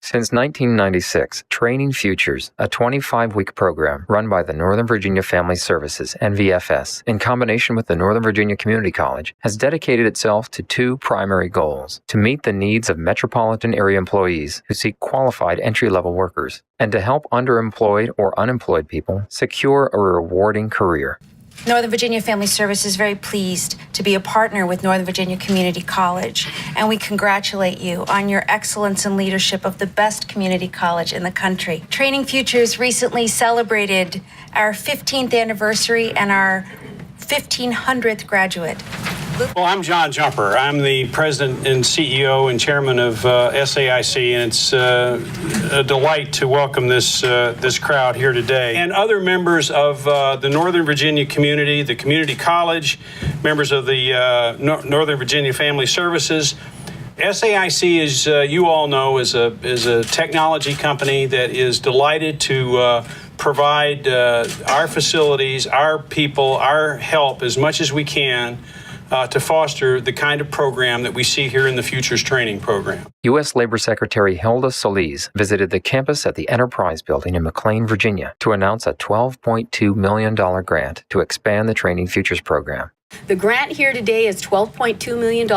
Since 1996, Training Futures, a 25-week program run by the Northern Virginia Family Services, NVFS, in combination with the Northern Virginia Community College, has dedicated itself to two primary goals: to meet the needs of metropolitan area employees who seek qualified entry-level workers, and to help underemployed or unemployed people secure a rewarding career. Northern Virginia Family Service is very pleased to be a partner with Northern Virginia Community College, and we congratulate you on your excellence and leadership of the best community college in the country. Training Futures recently celebrated our 15th anniversary and our 1500th graduate. Well, I'm John Jumper. I'm the president and CEO and chairman of SAIC, and it's a delight to welcome this crowd here today. And other members of the Northern Virginia community, the community college, members of the Northern Virginia Family Services. SAIC, as you all know, is a technology company that is delighted to provide our facilities, our people, our help as much as we can to foster the kind of program that we see here in the Futures Training Program. U.S. Labor Secretary Hilda Solis visited the campus at the Enterprise Building in McLean, Virginia, to announce a $12.2 million grant to expand the Training Futures program. The grant here today is $12.2 million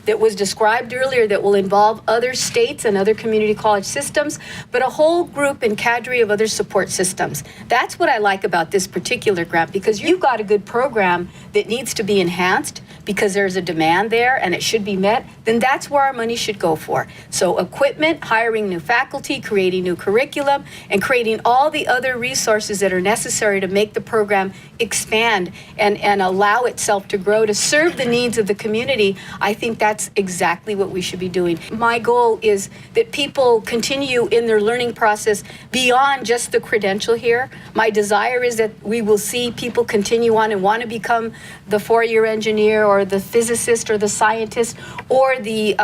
that was described earlier that will involve other states and other community college systems, but a whole group and cadre of other support systems. That's what I like about this particular grant, because you've got a good program that needs to be enhanced because there's a demand there and it should be met, then that's where our money should go for. So equipment, hiring new faculty, creating new curriculum, and creating all the other resources that are necessary to make the program expand and allow itself to grow to serve the needs of the community. I think that's exactly what we should be doing. My goal is that people continue in their learning process beyond just the credential here. My desire is that we will see people continue on and want to become the four-year engineer or the physicist or the scientist or the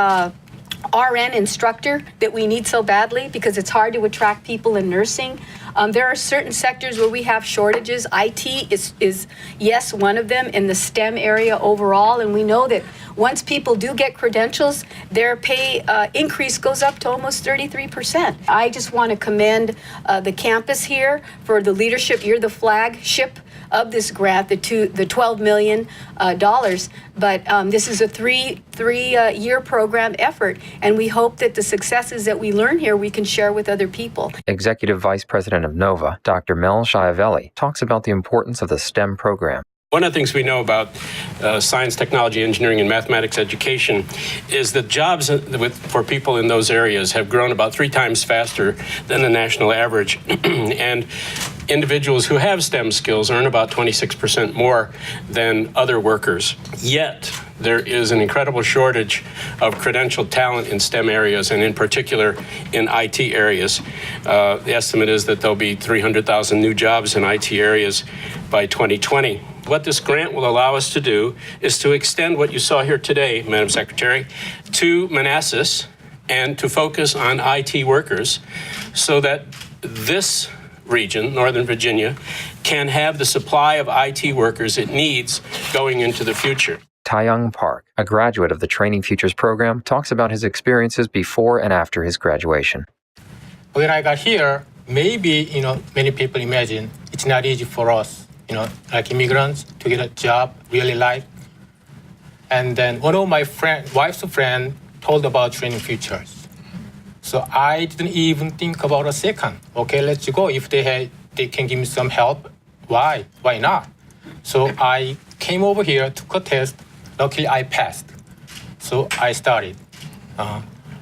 RN instructor that we need so badly, because it's hard to attract people in nursing. There are certain sectors where we have shortages. IT is yes, one of them in the STEM area overall, and we know that once people do get credentials, their pay increase goes up to almost 33%. I just want to commend the campus here for the leadership. You're the flagship of this grant, the $12 million, but this is a three-year program effort, and we hope that the successes that we learn here we can share with other people. Executive Vice President of NOVA, Dr. Mel Schiavelli, talks about the importance of the STEM program. One of the things we know about science, technology, engineering, and mathematics education is that jobs for people in those areas have grown about 3 times faster than the national average. And individuals who have STEM skills earn about 26% more than other workers. Yet, there is an incredible shortage of credentialed talent in STEM areas, and in particular in IT areas. The estimate is that there'll be 300,000 new jobs in IT areas by 2020. What this grant will allow us to do is to extend what you saw here today, Madam Secretary, to Manassas and to focus on IT workers so that this region, Northern Virginia, can have the supply of IT workers it needs going into the future. Taehum Park, a graduate of the Training Futures program, talks about his experiences before and after his graduation. When I got here, maybe, many people imagine it's not easy for us, like immigrants, to get a job, really like. And then one of my wife's friend told about Training Futures. So I didn't even think about a second. Okay, let's go. If they can give me some help, why not? So I came over here, took a test. Luckily, I passed. So I started.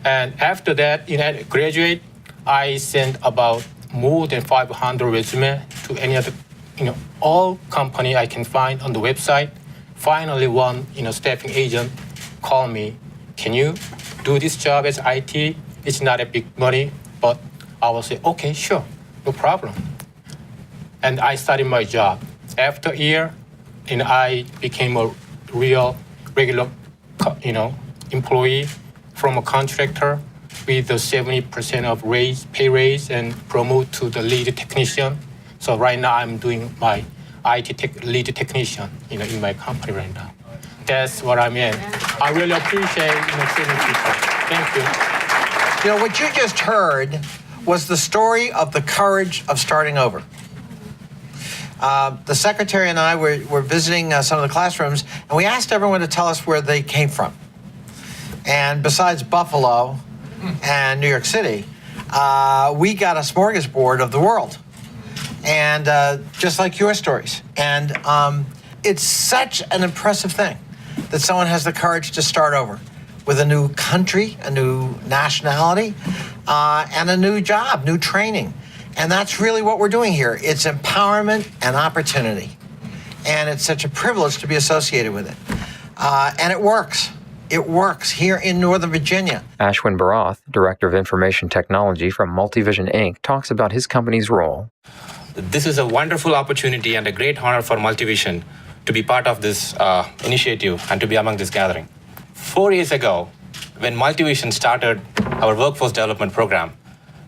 And after that, graduate, I sent about more than 500 resumes to any other, all company I can find on the website. Finally, one, staffing agent called me. Can you do this job as IT? It's not a big money, but I will say, okay, sure, no problem. And I started my job. After a year, I became a real, regular, employee from a contractor with a 70% of pay raise, and promote to the lead technician. So right now I'm doing my IT lead technician, in my company right now. That's what I mean. I really appreciate training people. Thank you. You know, what you just heard was the story of the courage of starting over. The secretary and I were visiting some of the classrooms, and we asked everyone to tell us where they came from. And besides Buffalo and New York City, we got a smorgasbord of the world. And just like your stories. And it's such an impressive thing that someone has the courage to start over with a new country, a new nationality, and a new job, new training. And that's really what we're doing here. It's empowerment and opportunity. And it's such a privilege to be associated with it. And it works. It works here in Northern Virginia. Ashwin Bharath, Director of Information Technology from Multivision Inc., talks about his company's role. This is a wonderful opportunity and a great honor for Multivision to be part of this initiative and to be among this gathering. 4 years ago, when Multivision started our workforce development program,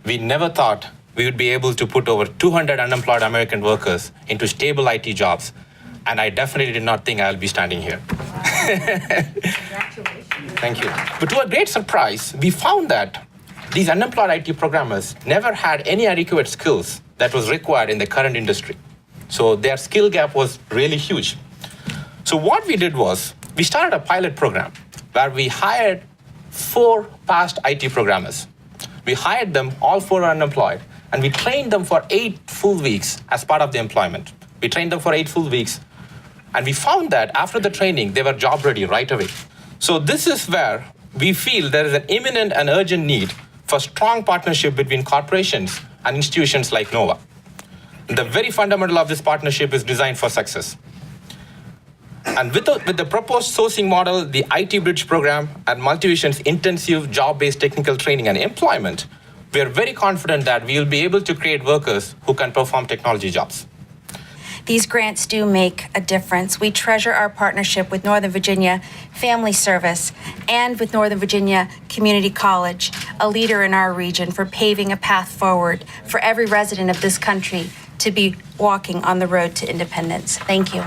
we never thought we would be able to put over 200 unemployed American workers into stable IT jobs, and I definitely did not think I'll be standing here. Congratulations. Thank you. But to our great surprise, we found that these unemployed IT programmers never had any adequate skills that was required in the current industry. So their skill gap was really huge. So what we did was, we started a pilot program where we hired 4 past IT programmers. We hired them, all 4 are unemployed, and we trained them for 8 full weeks as part of the employment. We trained them for 8 full weeks, and we found that after the training, they were job ready right away. So this is where we feel there is an imminent and urgent need for strong partnership between corporations and institutions like NOVA. The very fundamental of this partnership is designed for success. And with the proposed sourcing model, the IT Bridge program, and Multivision's intensive job-based technical training and employment, we are very confident that we will be able to create workers who can perform technology jobs. These grants do make a difference. We treasure our partnership with Northern Virginia Family Service and with Northern Virginia Community College, a leader in our region, for paving a path forward for every resident of this country to be walking on the road to independence. Thank you.